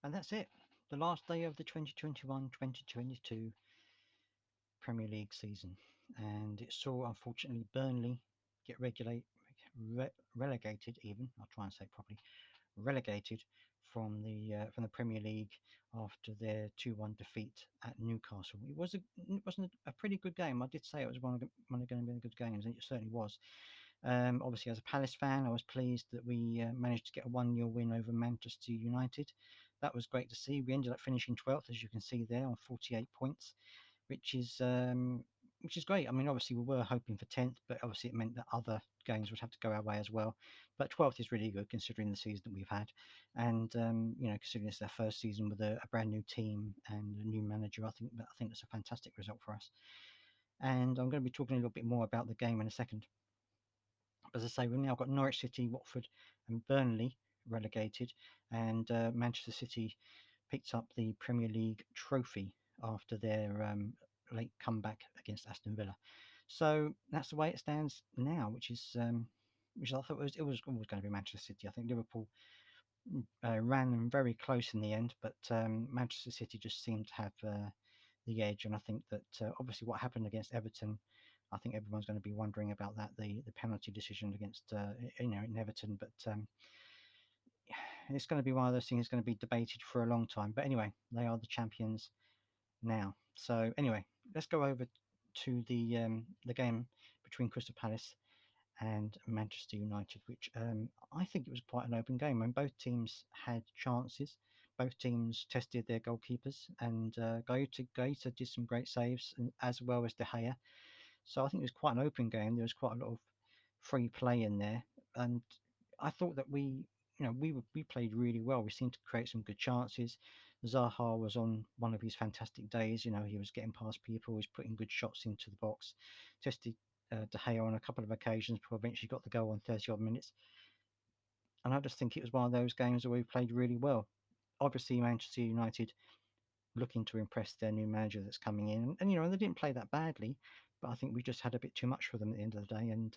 And that's it. The last day of the 2021-2022 Premier League season. And it saw, unfortunately, Burnley get relegated even. I'll try and say it properly. Relegated from the Premier League after their 2-1 defeat at Newcastle. It wasn't a pretty good game. I did say it was one of going to be the good games, and it certainly was. Obviously, as a Palace fan, I was pleased that we managed to get a 1-0 win over Manchester United. That was great to see. We ended up finishing 12th, as you can see there, on 48 points, which is great. I mean, obviously, we were hoping for 10th, but obviously, it meant that other games would have to go our way as well. But 12th is really good considering the season that we've had, and considering it's our first season with a brand new team and a new manager, I think that's a fantastic result for us. And I'm going to be talking a little bit more about the game in a second. As I say, we've now got Norwich City, Watford, and Burnley relegated, and Manchester City picked up the Premier League trophy after their late comeback against Aston Villa. So that's the way it stands now, which I thought was always going to be Manchester City. I think Liverpool ran them very close in the end, but Manchester City just seemed to have the edge. And I think that obviously what happened against Everton, I think everyone's going to be wondering about that, the penalty decision against in Everton. But it's going to be one of those things that's going to be debated for a long time. But anyway, they are the champions now. So anyway, let's go over to the game between Crystal Palace and Manchester United, which I think it was quite an open game. And both teams had chances. Both teams tested their goalkeepers, and Gaeta did some great saves, as well as De Gea. So I think it was quite an open game. There was quite a lot of free play in there, and I thought that we played really well. We seemed to create some good chances. Zaha was on one of his fantastic days. He was getting past people, he was putting good shots into the box. Tested De Gea on a couple of occasions before eventually got the goal on 30 odd minutes. And I just think it was one of those games where we played really well. Obviously, Manchester United looking to impress their new manager that's coming in, and they didn't play that badly, but I think we just had a bit too much for them at the end of the day, and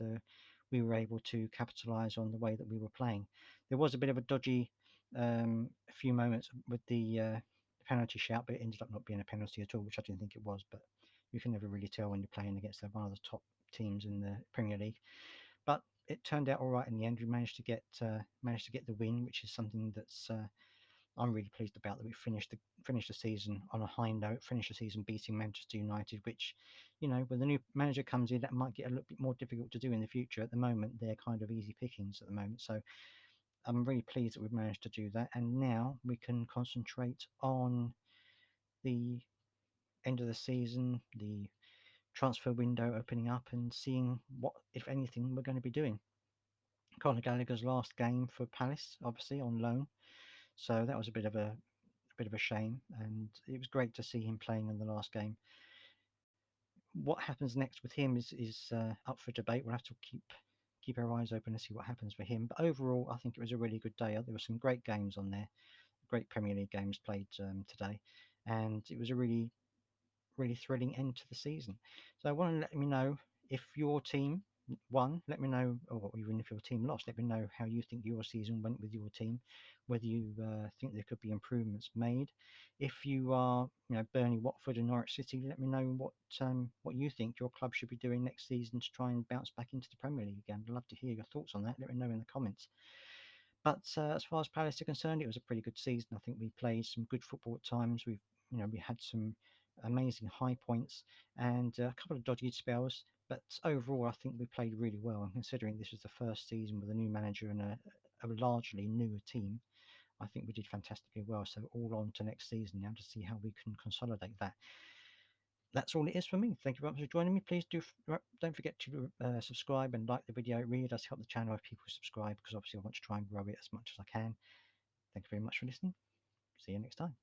we were able to capitalise on the way that we were playing. There was a bit of a dodgy few moments with the penalty shout, but it ended up not being a penalty at all, which I didn't think it was. But you can never really tell when you're playing against one of the top teams in the Premier League. But it turned out all right in the end. We managed to get the win, which is something that's I'm really pleased about, that we finished the season on a high note, finished the season beating Manchester United, which, when the new manager comes in, that might get a little bit more difficult to do in the future. At the moment, they're kind of easy pickings at the moment. So I'm really pleased that we've managed to do that. And now we can concentrate on the end of the season, the transfer window opening up, and seeing what, if anything, we're going to be doing. Conor Gallagher's last game for Palace, obviously on loan, so that was a bit of a shame, and it was great to see him playing in the last game. What happens next with him is up for debate. We'll have to keep our eyes open to see what happens for him. But overall, I think it was a really good day. There were some great games on there, great Premier League games played today, and it was a really really thrilling end to the season. So I want to let me know if your team won. Let me know, or even if your team lost, let me know how you think your season went with your team, whether you think there could be improvements made. If you are, Burnley, Watford, and Norwich City, let me know what you think your club should be doing next season to try and bounce back into the Premier League again. I'd love to hear your thoughts on that. Let me know in the comments. But as far as Palace are concerned, it was a pretty good season. I think we played some good football at times. We had some amazing high points and a couple of dodgy spells. But overall, I think we played really well. And considering this was the first season with a new manager and a largely newer team, I think we did fantastically well. So all on to next season now to see how we can consolidate that. That's all it is for me. Thank you very much for joining me. Please don't forget to subscribe and like the video. It really does help the channel if people subscribe, because obviously I want to try and grow it as much as I can. Thank you very much for listening. See you next time.